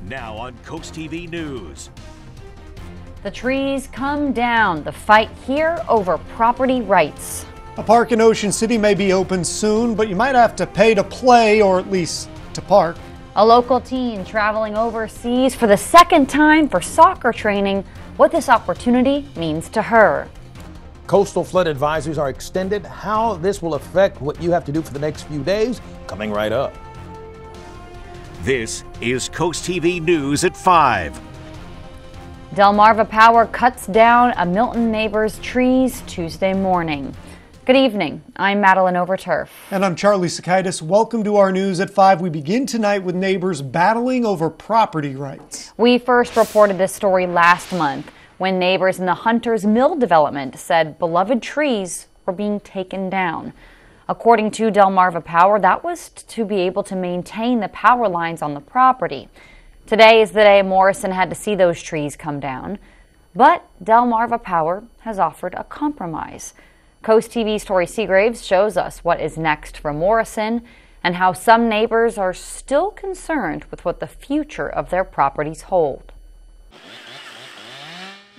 Now on Coast TV News. The trees come down. The fight here over property rights. A park in Ocean City may be open soon, but you might have to pay to play, or at least to park. A local teen traveling overseas for the second time for soccer training. What this opportunity means to her. Coastal flood advisories are extended. How this will affect what you have to do for the next few days, coming right up. This is Coast TV News at 5. Delmarva Power cuts down a Milton neighbor's trees Tuesday morning. Good evening. I'm Madeline Overturf. And I'm Charlie Sakaitis. Welcome to our News at 5. We begin tonight with neighbors battling over property rights. We first reported this story last month when neighbors in the Hunter's Mill development said beloved trees were being taken down. According to Delmarva Power, that was to be able to maintain the power lines on the property. Today is the day Morrison had to see those trees come down. But Delmarva Power has offered a compromise. Coast TV's Tori Seagraves shows us what is next for Morrison and how some neighbors are still concerned with what the future of their properties hold.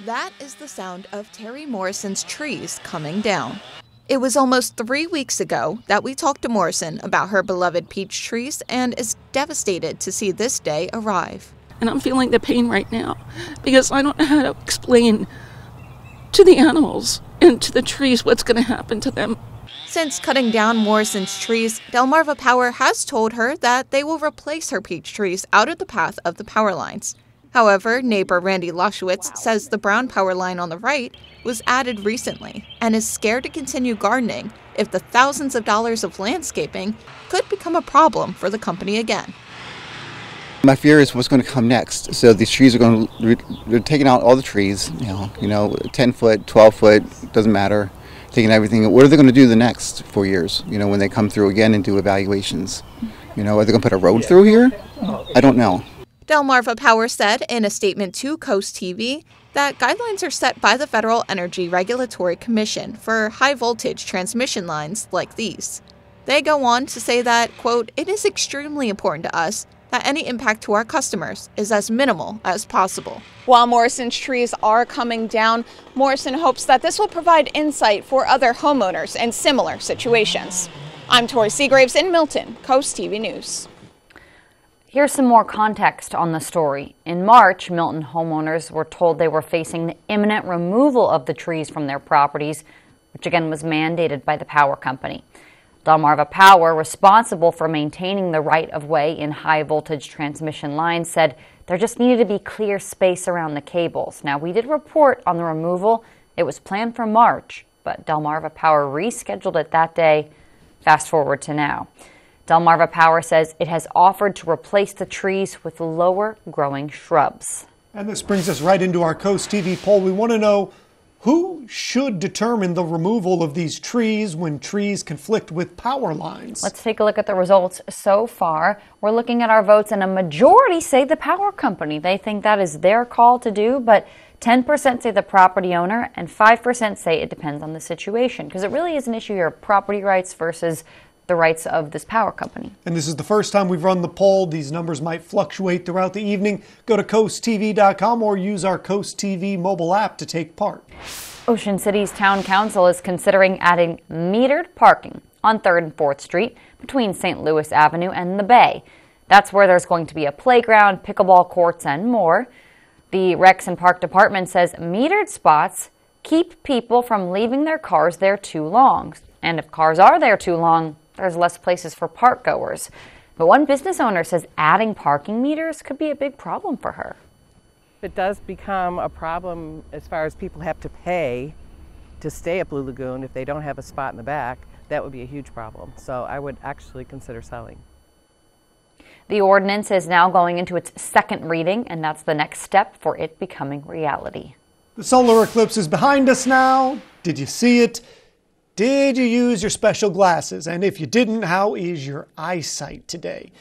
That is the sound of Terry Morrison's trees coming down. It was almost 3 weeks ago that we talked to Morrison about her beloved peach trees and is devastated to see this day arrive. And I'm feeling the pain right now because I don't know how to explain to the animals and to the trees what's going to happen to them. Since cutting down Morrison's trees, Delmarva Power has told her that they will replace her peach trees out of the path of the power lines. However, neighbor Randy Loshowitz says the brown power line on the right was added recently and is scared to continue gardening if the thousands of dollars of landscaping could become a problem for the company again. My fear is what's going to come next. So these trees are going to, they're taking out all the trees, you know, 10 foot, 12 foot, doesn't matter, taking everything. What are they going to do the next 4 years, you know, when they come through again and do evaluations? You know, are they going to put a road through here? I don't know. Delmarva Power said in a statement to Coast TV that guidelines are set by the Federal Energy Regulatory Commission for high-voltage transmission lines like these. They go on to say that, quote, "It is extremely important to us that any impact to our customers is as minimal as possible." While Morrison's trees are coming down, Morrison hopes that this will provide insight for other homeowners in similar situations. I'm Tori Seagraves in Milton, Coast TV News. Here's some more context on the story. In March, Milton homeowners were told they were facing the imminent removal of the trees from their properties, which again was mandated by the power company. Delmarva Power, responsible for maintaining the right-of-way in high-voltage transmission lines, said there just needed to be clear space around the cables. Now, we did report on the removal. It was planned for March, but Delmarva Power rescheduled it that day. Fast forward to now. Delmarva Power says it has offered to replace the trees with lower-growing shrubs. And this brings us right into our Coast TV poll. We want to know who should determine the removal of these trees when trees conflict with power lines. Let's take a look at the results so far. We're looking at our votes, and a majority say the power company. They think that is their call to do, but 10% say the property owner, and 5% say it depends on the situation, because it really is an issue here, property rights versus the rights of this power company. And this is the first time we've run the poll. These numbers might fluctuate throughout the evening. Go to coasttv.com or use our Coast TV mobile app to take part. Ocean City's Town Council is considering adding metered parking on 3rd and 4th Street between St. Louis Avenue and the Bay. That's where there's going to be a playground, pickleball courts, and more. The Recs and Park Department says metered spots keep people from leaving their cars there too long. And if cars are there too long, there's less places for park goers. But one business owner says adding parking meters could be a big problem for her. It does become a problem as far as people have to pay to stay at Blue Lagoon. If they don't have a spot in the back, that would be a huge problem. So I would actually consider selling. The ordinance is now going into its second reading, and that's the next step for it becoming reality. The solar eclipse is behind us now. Did you see it? Did you use your special glasses? And if you didn't, how is your eyesight today?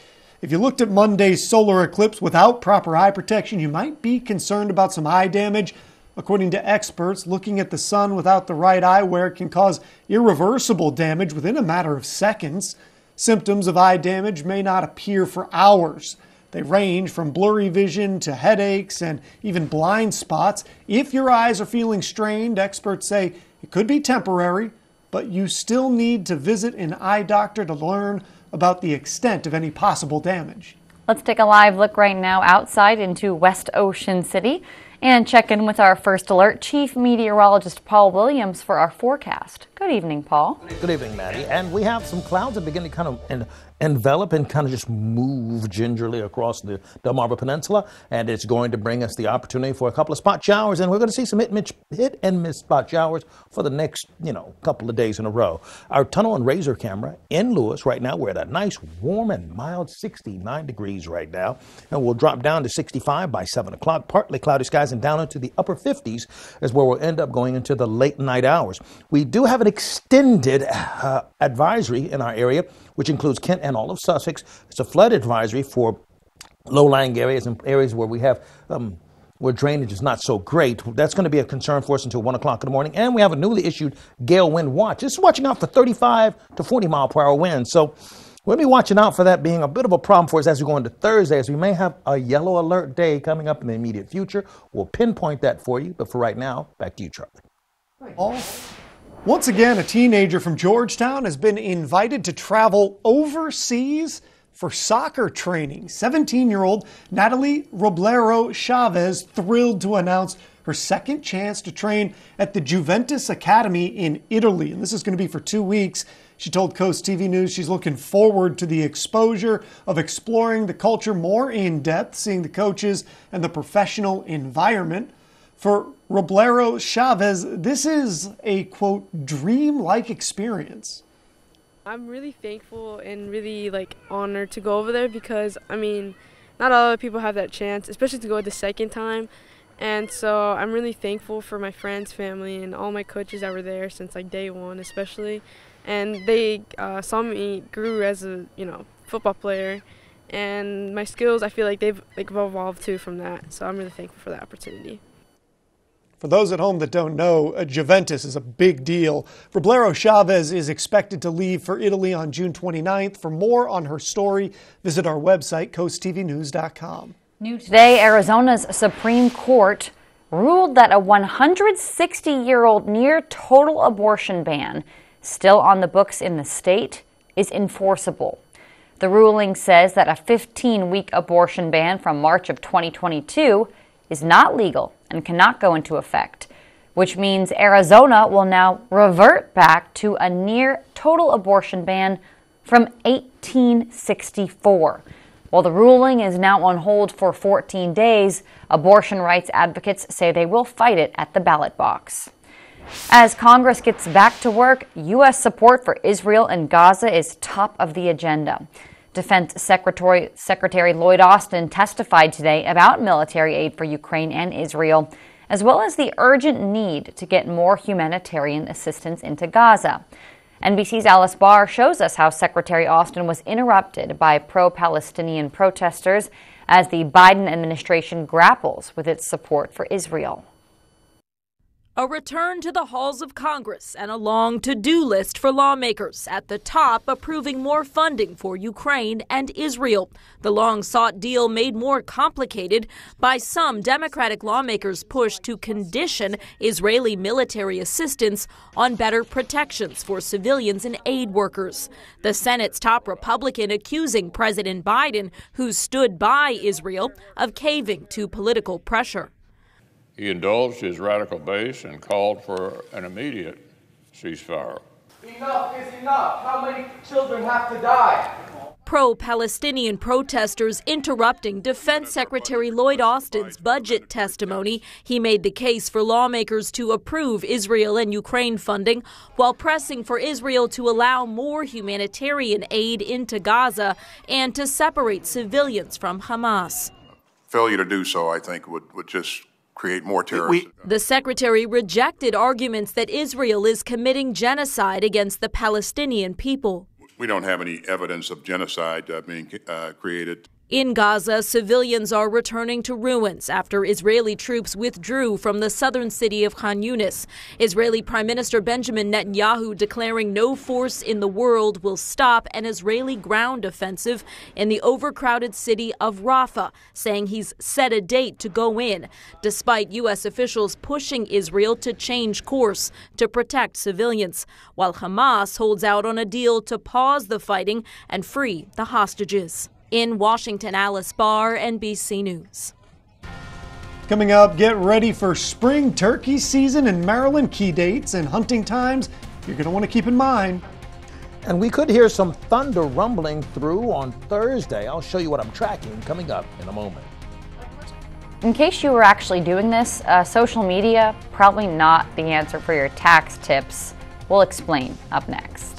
If you looked at Monday's solar eclipse without proper eye protection, you might be concerned about some eye damage. According to experts, looking at the sun without the right eyewear can cause irreversible damage within a matter of seconds. Symptoms of eye damage may not appear for hours. They range from blurry vision to headaches and even blind spots. If your eyes are feeling strained, experts say it could be temporary, but you still need to visit an eye doctor to learn about the extent of any possible damage. Let's take a live look right now outside into West Ocean City and check in with our First Alert Chief Meteorologist Paul Williams for our forecast. Good evening, Paul. Good evening, Maddie. And we have some clouds that begin to kind of envelop and kind of just move gingerly across the Delmarva Peninsula, and it's going to bring us the opportunity for a couple of spot showers, and we're going to see some hit and miss spot showers for the next, couple of days in a row. Our tunnel and razor camera in Lewis right now, we're at a nice warm and mild 69 degrees right now, and we'll drop down to 65 by 7 o'clock. Partly cloudy skies and down into the upper 50s is where we'll end up going into the late night hours. We do have an extended advisory in our area, which includes Kent and all of Sussex. It's a flood advisory for low-lying areas and areas where we have where drainage is not so great. That's going to be a concern for us until 1 o'clock in the morning. And we have a newly issued gale wind watch. This is watching out for 35 to 40 mile per hour winds. So we'll be watching out for that being a bit of a problem for us as we go into Thursday, as we may have a yellow alert day coming up in the immediate future. We'll pinpoint that for you. But for right now, back to you, Charlie. Once again, a teenager from Georgetown has been invited to travel overseas for soccer training. 17-year-old Natalie Roblero Chavez thrilled to announce her second chance to train at the Juventus Academy in Italy. And this is going to be for 2 weeks. She told Coast TV News she's looking forward to the exposure of exploring the culture more in depth, seeing the coaches and the professional environment. For Roblero Chavez, this is a, quote, dream-like experience. I'm really thankful and really, honored to go over there because, not a lot of people have that chance, especially to go the second time. And so I'm really thankful for my friends, family, and all my coaches that were there since, day one especially. And they saw me grew as a, football player. And my skills, I feel like they've evolved, too, from that. So I'm really thankful for that opportunity. For those at home that don't know, Juventus is a big deal. Roblero Chavez is expected to leave for Italy on June 29th. For more on her story, visit our website, coasttvnews.com. New today, Arizona's Supreme Court ruled that a 160-year-old near total abortion ban still on the books in the state is enforceable. The ruling says that a 15-week abortion ban from March of 2022 is not legal and cannot go into effect, which means Arizona will now revert back to a near total abortion ban from 1864. While the ruling is now on hold for 14 days, abortion rights advocates say they will fight it at the ballot box. As Congress gets back to work, U.S. support for Israel and Gaza is top of the agenda. Defense Secretary Lloyd Austin testified today about military aid for Ukraine and Israel, as well as the urgent need to get more humanitarian assistance into Gaza. NBC's Alice Barr shows us how Secretary Austin was interrupted by pro-Palestinian protesters as the Biden administration grapples with its support for Israel. A return to the halls of Congress and a long to-do list for lawmakers, at the top approving more funding for Ukraine and Israel. The long-sought deal made more complicated by some Democratic lawmakers' push to condition Israeli military assistance on better protections for civilians and aid workers. The Senate's top Republican accusing President Biden, who stood by Israel, of caving to political pressure. He indulged his radical base and called for an immediate ceasefire. Enough is enough. How many children have to die? Pro-Palestinian protesters interrupting Defense Secretary Lloyd Austin's budget testimony. He made the case for lawmakers to approve Israel and Ukraine funding while pressing for Israel to allow more humanitarian aid into Gaza and to separate civilians from Hamas. Failure to do so, I think, would just create more terrorism. The secretary rejected arguments that Israel is committing genocide against the Palestinian people. We don't have any evidence of genocide being created. In Gaza, civilians are returning to ruins after Israeli troops withdrew from the southern city of Khan Yunis. Israeli Prime Minister Benjamin Netanyahu declaring no force in the world will stop an Israeli ground offensive in the overcrowded city of Rafah, saying he's set a date to go in, despite U.S. officials pushing Israel to change course to protect civilians, while Hamas holds out on a deal to pause the fighting and free the hostages. In Washington, Alice Barr, NBC News. Coming up, get ready for spring turkey season in Maryland. Key dates and hunting times you're going to want to keep in mind. And we could hear some thunder rumbling through on Thursday. I'll show you what I'm tracking coming up in a moment. In case you were actually doing this, social media, probably not the answer for your tax tips. We'll explain up next.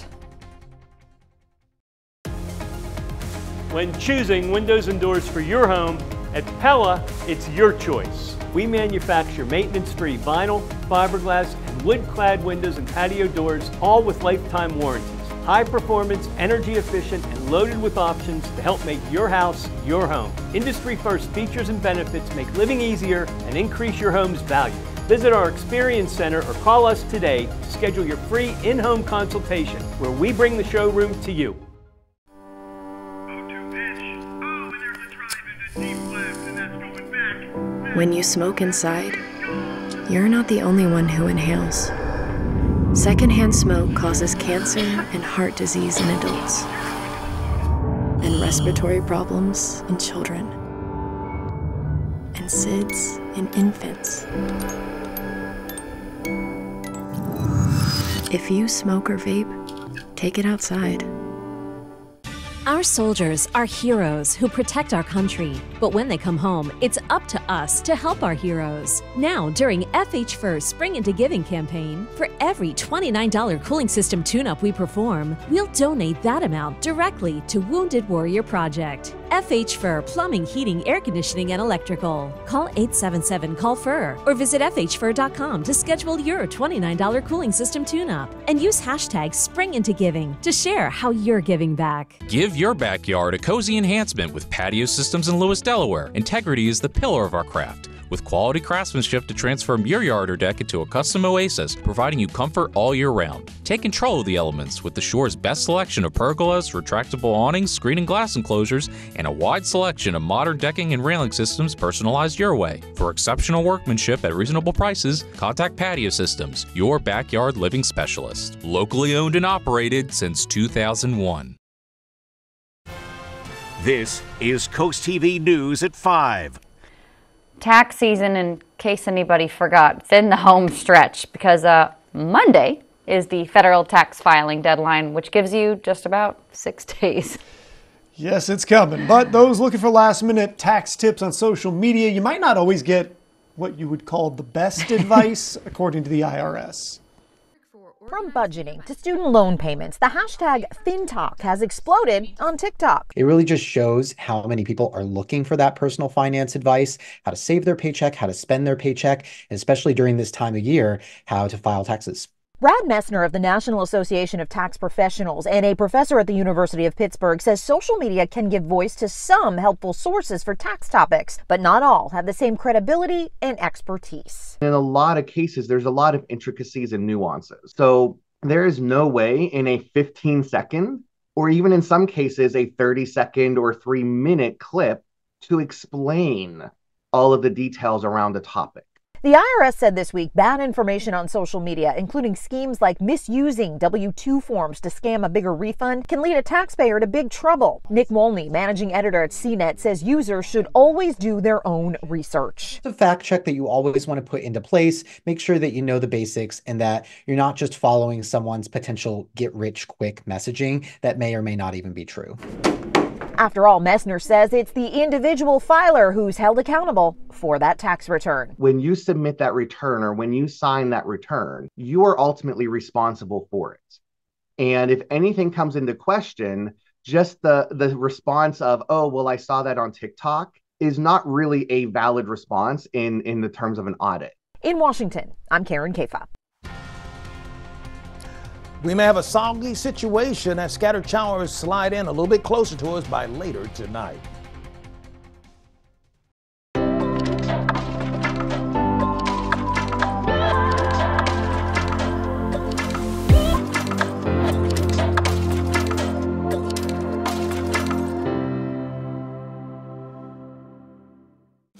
When choosing windows and doors for your home, at Pella, it's your choice. We manufacture maintenance-free vinyl, fiberglass, and wood-clad windows and patio doors, all with lifetime warranties. High performance, energy efficient, and loaded with options to help make your house your home. Industry-first features and benefits make living easier and increase your home's value. Visit our Experience Center or call us today to schedule your free in-home consultation, where we bring the showroom to you. When you smoke inside, you're not the only one who inhales. Secondhand smoke causes cancer and heart disease in adults, and respiratory problems in children, and SIDS in infants. If you smoke or vape, take it outside. Our soldiers are heroes who protect our country. But when they come home, it's up to us to help our heroes. Now, during FH Furr's Spring Into Giving campaign, for every $29 cooling system tune-up we perform, we'll donate that amount directly to Wounded Warrior Project. FH Furr Plumbing, Heating, Air Conditioning, and Electrical. Call 877-CALL-FUR or visit FHFur.com to schedule your $29 cooling system tune-up. And use hashtag SpringIntoGiving to share how you're giving back. Give your backyard a cozy enhancement with Patio Systems in Lewis, Delaware. Integrity is the pillar of our craft, with quality craftsmanship to transform your yard or deck into a custom oasis, providing you comfort all year round. Take control of the elements with the Shore's best selection of pergolas, retractable awnings, screen and glass enclosures, and a wide selection of modern decking and railing systems personalized your way. For exceptional workmanship at reasonable prices, contact Patio Systems, your backyard living specialist. Locally owned and operated since 2001. This is Coast TV News at 5. Tax season, in case anybody forgot, it's in the home stretch because Monday is the federal tax filing deadline, which gives you just about 6 days. Yes, it's coming. But those looking for last-minute tax tips on social media, you might not always get what you would call the best advice, according to the IRS. From budgeting to student loan payments, the hashtag FinTalk has exploded on TikTok. It really just shows how many people are looking for that personal finance advice, how to save their paycheck, how to spend their paycheck, and especially during this time of year, how to file taxes. Brad Messner of the National Association of Tax Professionals and a professor at the University of Pittsburgh says social media can give voice to some helpful sources for tax topics, but not all have the same credibility and expertise. In a lot of cases, there's a lot of intricacies and nuances. So there is no way in a 15-second, or even in some cases, a 30-second or 3-minute clip to explain all of the details around the topic. The IRS said this week bad information on social media, including schemes like misusing W-2 forms to scam a bigger refund, can lead a taxpayer to big trouble. Nick Molney, managing editor at CNET, says users should always do their own research. The fact check that you always want to put into place, make sure that you know the basics and that you're not just following someone's potential get-rich-quick messaging that may or may not even be true. After all, Messner says it's the individual filer who's held accountable for that tax return. When you submit that return or when you sign that return, you are ultimately responsible for it. And if anything comes into question, just the response of, oh, well, I saw that on TikTok is not really a valid response in the terms of an audit. In Washington, I'm Karen Kafa. We may have a soggy situation as scattered showers slide in a little bit closer to us by later tonight.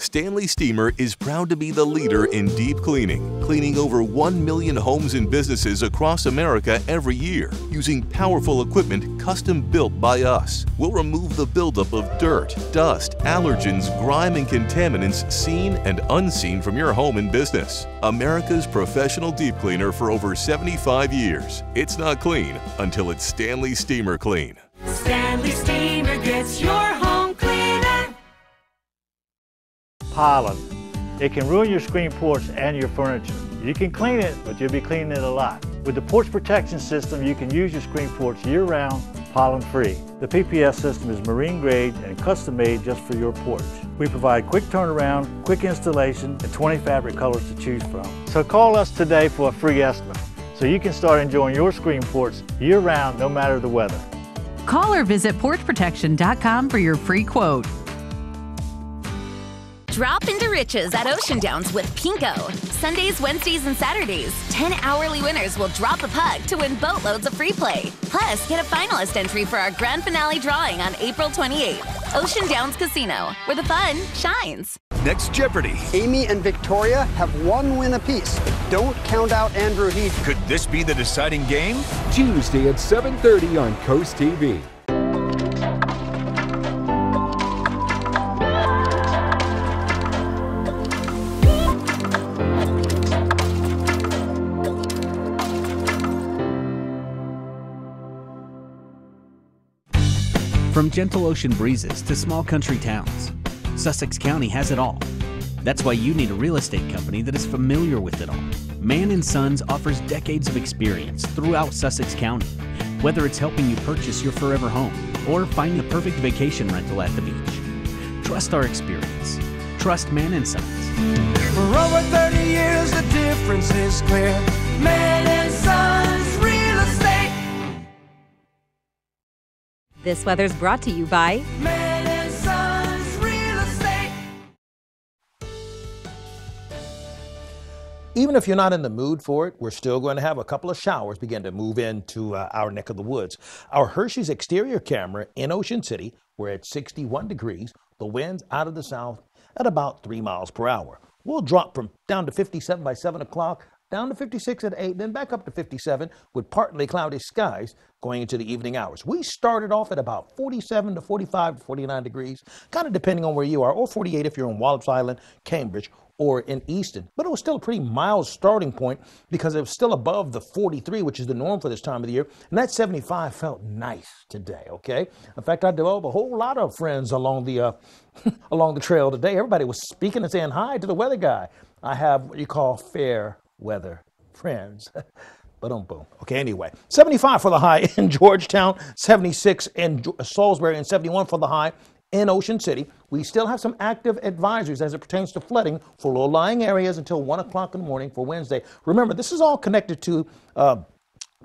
Stanley Steamer is proud to be the leader in deep cleaning, cleaning over 1 million homes and businesses across America every year, using powerful equipment custom built by us. We'll remove the buildup of dirt, dust, allergens, grime, and contaminants seen and unseen from your home and business. America's professional deep cleaner for over 75 years. It's not clean until it's Stanley Steamer Clean. Stanley Steamer gets your home cleaner. Pollen. It can ruin your screen porch and your furniture. You can clean it, but you'll be cleaning it a lot. With the porch protection system, you can use your screen porch year-round, pollen-free. The PPS system is marine grade and custom made just for your porch. We provide quick turnaround, quick installation, and 20 fabric colors to choose from. So call us today for a free estimate, so you can start enjoying your screen porch year-round, no matter the weather. Call or visit porchprotection.com for your free quote. Drop into riches at Ocean Downs with Pinko. Sundays, Wednesdays, and Saturdays, 10 hourly winners will drop a puck to win boatloads of free play. Plus, get a finalist entry for our grand finale drawing on April 28th. Ocean Downs Casino, where the fun shines. Next Jeopardy! Amy and Victoria have 1 win apiece. Don't count out Andrew Heath. Could this be the deciding game? Tuesday at 7:30 on Coast TV. From gentle ocean breezes to small country towns, Sussex County has it all. That's why you need a real estate company that is familiar with it all. Mann & Sons offers decades of experience throughout Sussex County, whether it's helping you purchase your forever home or find the perfect vacation rental at the beach. Trust our experience. Trust Mann & Sons. For over 30 years, the difference is clear. Mann & Sons Real Estate. This weather's brought to you by Mann & Sons Real Estate. Even if you're not in the mood for it, we're still going to have a couple of showers begin to move into our neck of the woods. Our Hershey's exterior camera in Ocean City, we're at 61 degrees. The wind's out of the south at about 3 miles per hour. We'll drop from down to 57 by 7 o'clock, down to 56 at 8, then back up to 57 with partly cloudy skies going into the evening hours. We started off at about 47 to 45 to 49 degrees, kind of depending on where you are, or 48 if you're in Wallops Island, Cambridge, or in Easton. But it was still a pretty mild starting point because it was still above the 43, which is the norm for this time of the year. And that 75 felt nice today, okay? In fact, I developed a whole lot of friends along the along the trail today. Everybody was speaking and saying hi to the weather guy. I have what you call fair weather friends. Boom. Okay, anyway, 75 for the high in Georgetown, 76 in Salisbury, and 71 for the high in Ocean City. We still have some active advisories as it pertains to flooding for low-lying areas until 1 o'clock in the morning for Wednesday. Remember, this is all connected to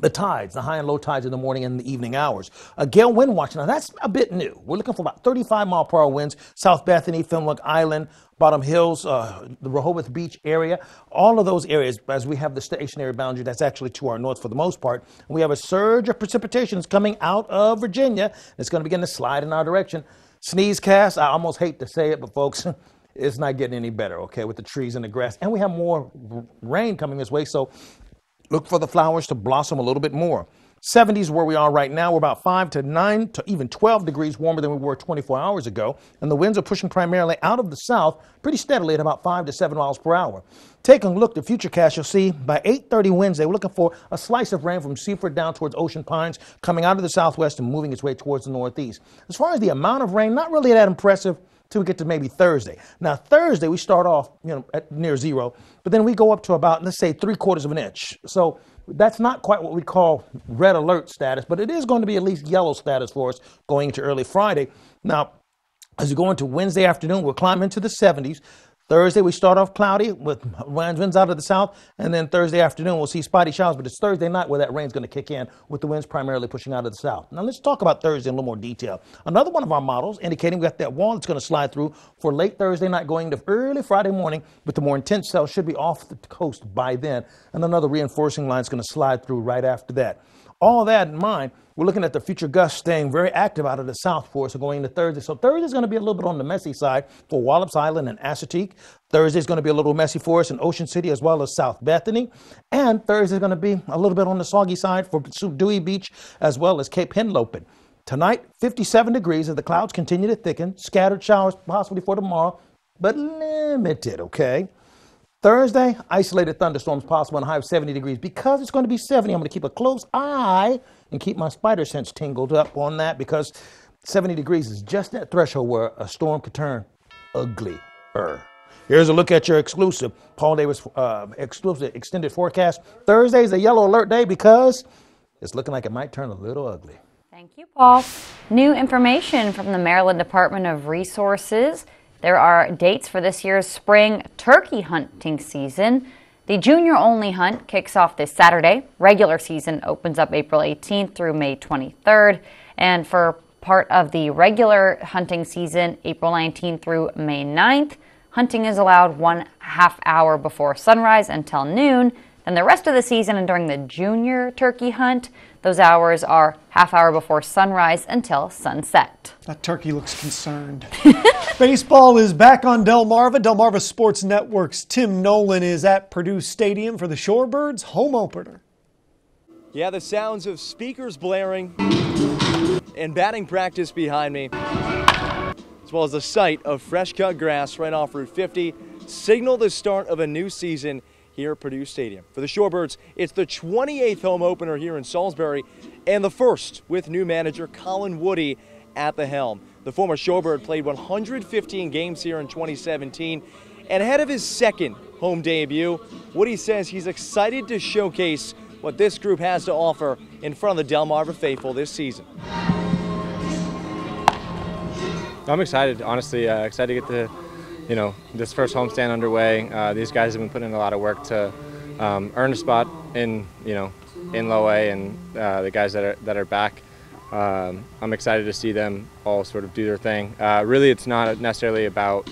the tides, the high and low tides in the morning and the evening hours. Gale wind watch, now that's a bit new. We're looking for about 35 mile per hour winds, South Bethany, Fenwick Island, Bottom Hills, the Rehoboth Beach area. All of those areas, as we have the stationary boundary, that's actually to our north for the most part. And we have a surge of precipitations coming out of Virginia. It's going to begin to slide in our direction. Sneeze cast, I almost hate to say it, but folks, it's not getting any better, okay, with the trees and the grass. And we have more rain coming this way, so look for the flowers to blossom a little bit more. 70s where we are right now. We're about 5 to 9 to even 12 degrees warmer than we were 24 hours ago. And the winds are pushing primarily out of the south pretty steadily at about 5 to 7 miles per hour. Taking a look at the futurecast, you'll see by 8:30 Wednesday, we're looking for a slice of rain from Seaford down towards Ocean Pines, coming out of the southwest and moving its way towards the northeast. As far as the amount of rain, not really that impressive till we get to maybe Thursday. Now, Thursday, we start off, at near zero, but then we go up to about, let's say, 3/4 of an inch. So that's not quite what we call red alert status, but it is going to be at least yellow status for us going into early Friday. Now, as we go into Wednesday afternoon, we'll climb into the 70s. Thursday, we start off cloudy with winds out of the south, and then Thursday afternoon, we'll see spotty showers, but it's Thursday night where that rain's going to kick in with the winds primarily pushing out of the south. Now, let's talk about Thursday in a little more detail. Another one of our models indicating we got that wall that's going to slide through for late Thursday night going into early Friday morning, but the more intense cells should be off the coast by then, and another reinforcing line is going to slide through right after that. All that in mind, We're looking at the future gusts staying very active out of the south for us going into Thursday. So Thursday is going to be a little bit on the messy side for Wallops Island and Assateague. Thursday is going to be a little messy for us in Ocean City as well as South Bethany. And Thursday is going to be a little bit on the soggy side for Dewey Beach as well as Cape Henlopen. Tonight, 57 degrees as the clouds continue to thicken. Scattered showers possibly for tomorrow, but limited, okay? Thursday, isolated thunderstorms possible and a high of 70 degrees. Because it's going to be 70, I'm going to keep a close eye and keep my spider sense tingled up on that because 70 degrees is just that threshold where a storm could turn uglier. Here's a look at your exclusive Paul Davis exclusive extended forecast. Thursday is a yellow alert day because it's looking like it might turn a little ugly. Thank you, Paul. New information from the Maryland Department of Resources. There are dates for this year's spring turkey hunting season. The junior-only hunt kicks off this Saturday. Regular season opens up April 18th through May 23rd. And for part of the regular hunting season, April 19th through May 9th, hunting is allowed 1/2 hour before sunrise until noon. Then the rest of the season and during the junior turkey hunt, those hours are 1/2 hour before sunrise until sunset. That turkey looks concerned. Baseball is back on Delmarva. Delmarva Sports Network's Tim Nolan is at Purdue Stadium for the Shorebirds home opener. Yeah, the sounds of speakers blaring and batting practice behind me, as well as the sight of fresh cut grass right off Route 50, signal the start of a new season here at Purdue Stadium. For the Shorebirds, it's the 28th home opener here in Salisbury and the first with new manager Colin Woody at the helm. The former Shorebird played 115 games here in 2017, and ahead of his second home debut, Woody says he's excited to showcase what this group has to offer in front of the Delmarva faithful this season. I'm excited, honestly, excited to get this first homestand underway. These guys have been putting in a lot of work to earn a spot in low A, and the guys that are back. I'm excited to see them all sort of do their thing. Really, it's not necessarily about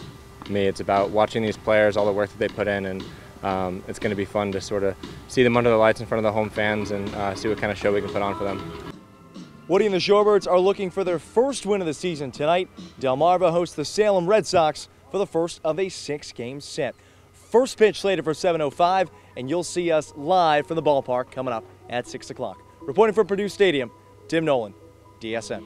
me. It's about watching these players, all the work that they put in, and it's going to be fun to sort of see them under the lights in front of the home fans and see what kind of show we can put on for them. Woody and the Shorebirds are looking for their first win of the season tonight. Delmarva hosts the Salem Red Sox for the first of a 6-game set. First pitch slated for 7:05, and you'll see us live from the ballpark coming up at 6 o'clock. Reporting from Purdue Stadium, Tim Nolan, DSN.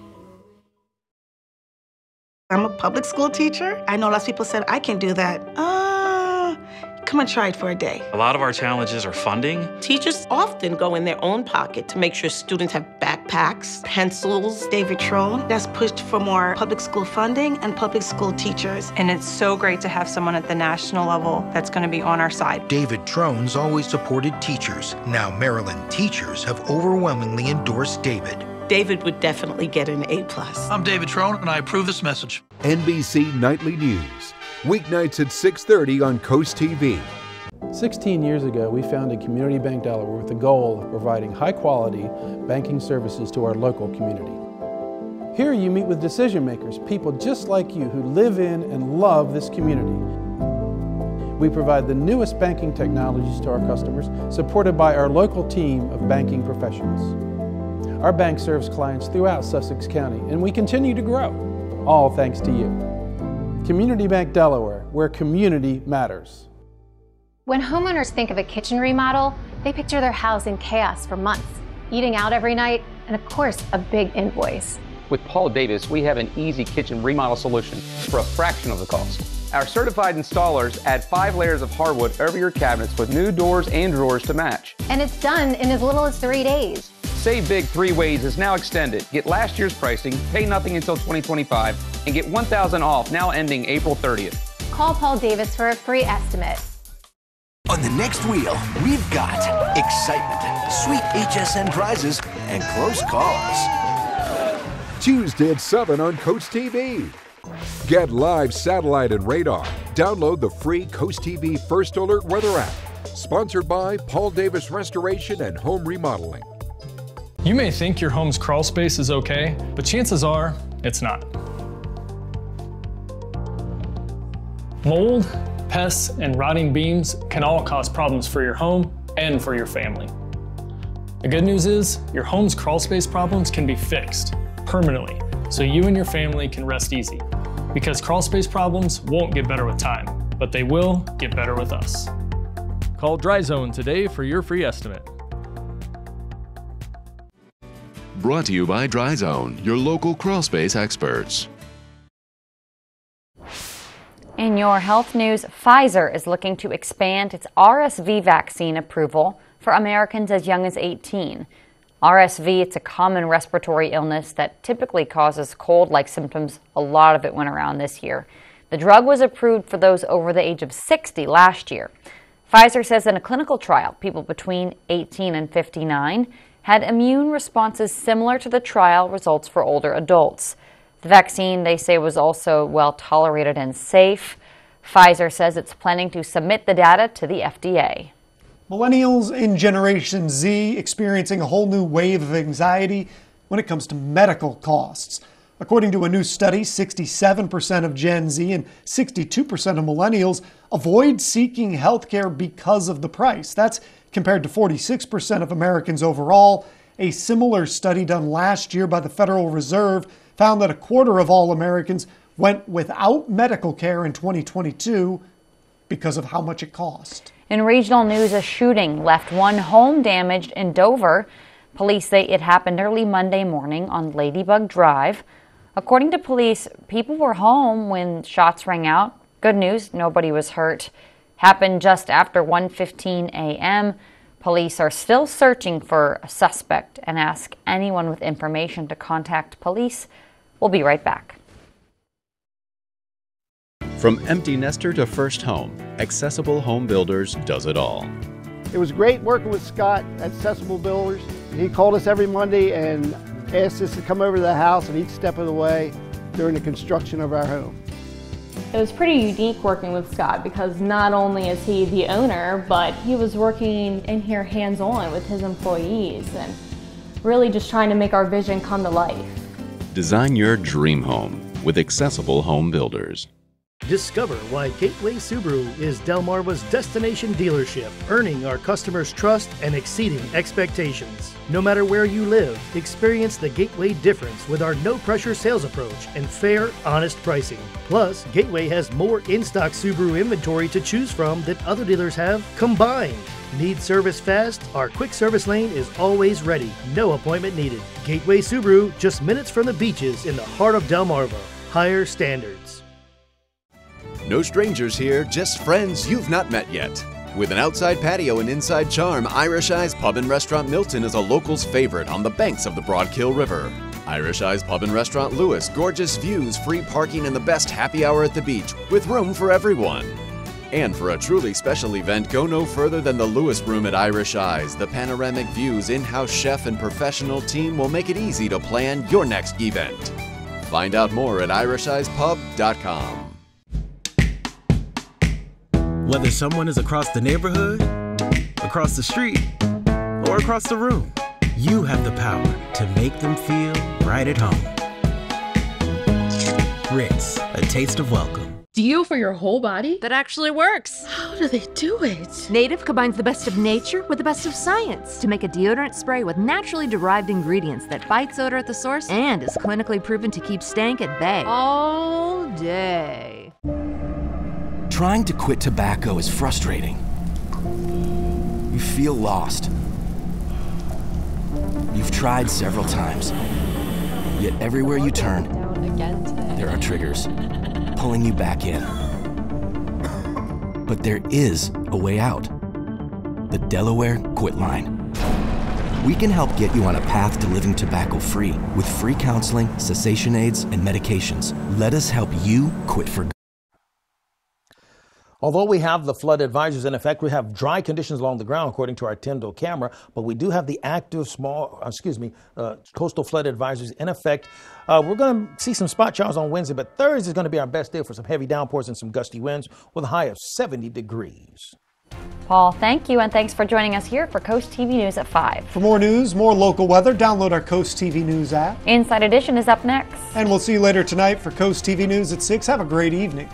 I'm a public school teacher. I know lots of people said, I can do that. Come and try it for a day. A lot of our challenges are funding. Teachers often go in their own pocket to make sure students have backpacks, pencils. David Trone has pushed for more public school funding and public school teachers. And it's so great to have someone at the national level that's going to be on our side. David Trone's always supported teachers. Now Maryland teachers have overwhelmingly endorsed David. David would definitely get an A+. I'm David Trone, and I approve this message. NBC Nightly News, weeknights at 6:30 on Coast TV. 16 years ago, we founded Community Bank Delaware with the goal of providing high-quality banking services to our local community. Here you meet with decision makers, people just like you who live in and love this community. We provide the newest banking technologies to our customers, supported by our local team of banking professionals. Our bank serves clients throughout Sussex County, and we continue to grow, all thanks to you. Community Bank Delaware, where community matters. When homeowners think of a kitchen remodel, they picture their house in chaos for months, eating out every night, and of course, a big invoice. With Paul Davis, we have an easy kitchen remodel solution for a fraction of the cost. Our certified installers add 5 layers of hardwood over your cabinets with new doors and drawers to match. And it's done in as little as 3 days. Save Big 3 Ways is now extended. Get last year's pricing, pay nothing until 2025, and get $1,000 off now ending April 30th. Call Paul Davis for a free estimate. On the next wheel, we've got excitement, sweet HSN prizes, and close calls. Tuesday at 7 on Coast TV. Get live satellite and radar. Download the free Coast TV First Alert weather app. Sponsored by Paul Davis Restoration and Home Remodeling. You may think your home's crawl space is okay, but chances are it's not. Mold, pests, and rotting beams can all cause problems for your home and for your family. The good news is your home's crawl space problems can be fixed permanently, so you and your family can rest easy. Because crawl space problems won't get better with time, but they will get better with us. Call Dry Zone today for your free estimate. Brought to you by Dry Zone, your local crawl space experts. In your health news, Pfizer is looking to expand its RSV vaccine approval for Americans as young as 18. RSV, it's a common respiratory illness that typically causes cold-like symptoms. A lot of it went around this year. The drug was approved for those over the age of 60 last year. Pfizer says in a clinical trial, people between 18 and 59 had immune responses similar to the trial results for older adults. The vaccine, they say, was also well tolerated and safe. Pfizer says it's planning to submit the data to the FDA. Millennials in Generation Z experiencing a whole new wave of anxiety when it comes to medical costs. According to a new study, 67% of Gen Z and 62% of millennials avoid seeking health care because of the price. That's compared to 46% of Americans overall. A similar study done last year by the Federal Reserve found that a quarter of all Americans went without medical care in 2022 because of how much it cost. In regional news, a shooting left one home damaged in Dover. Police say it happened early Monday morning on Ladybug Drive. According to police, people were home when shots rang out. Good news, nobody was hurt. Happened just after 1:15 a.m. Police are still searching for a suspect and ask anyone with information to contact police. We'll be right back. From empty nester to first home, Accessible Home Builders does it all. It was great working with Scott at Accessible Builders. He called us every Monday and asked us to come over to the house at each step of the way during the construction of our home. It was pretty unique working with Scott because not only is he the owner, but he was working in here hands-on with his employees and really just trying to make our vision come to life. Design your dream home with Accessible Home Builders. Discover why Gateway Subaru is Delmarva's destination dealership, earning our customers' trust and exceeding expectations. No matter where you live, experience the Gateway difference with our no-pressure sales approach and fair, honest pricing. Plus, Gateway has more in-stock Subaru inventory to choose from than other dealers have combined. Need service fast? Our quick service lane is always ready. No appointment needed. Gateway Subaru, just minutes from the beaches in the heart of Delmarva. Higher standards. No strangers here, just friends you've not met yet. With an outside patio and inside charm, Irish Eyes Pub and Restaurant Milton is a local's favorite on the banks of the Broadkill River. Irish Eyes Pub and Restaurant Lewis, gorgeous views, free parking, and the best happy hour at the beach, with room for everyone. And for a truly special event, go no further than the Lewis Room at Irish Eyes. The panoramic views, in-house chef, and professional team will make it easy to plan your next event. Find out more at irisheyespub.com. Whether someone is across the neighborhood, across the street, or across the room, you have the power to make them feel right at home. Ritz, a taste of welcome. Deo for your whole body? That actually works. How do they do it? Native combines the best of nature with the best of science to make a deodorant spray with naturally derived ingredients that fights odor at the source and is clinically proven to keep stank at bay all day. Trying to quit tobacco is frustrating. You feel lost. You've tried several times, yet everywhere you turn, there are triggers pulling you back in. But there is a way out. The Delaware Quit Line. We can help get you on a path to living tobacco-free with free counseling, cessation aids, and medications. Let us help you quit for good. Although we have the flood advisories in effect, we have dry conditions along the ground, according to our Tyndall camera, but we do have the active coastal flood advisories in effect. We're going to see some spot showers on Wednesday, but Thursday is going to be our best day for some heavy downpours and some gusty winds with a high of 70 degrees. Paul, thank you, and thanks for joining us here for Coast TV News at 5. For more news, more local weather, download our Coast TV News app. Inside Edition is up next. And we'll see you later tonight for Coast TV News at 6. Have a great evening.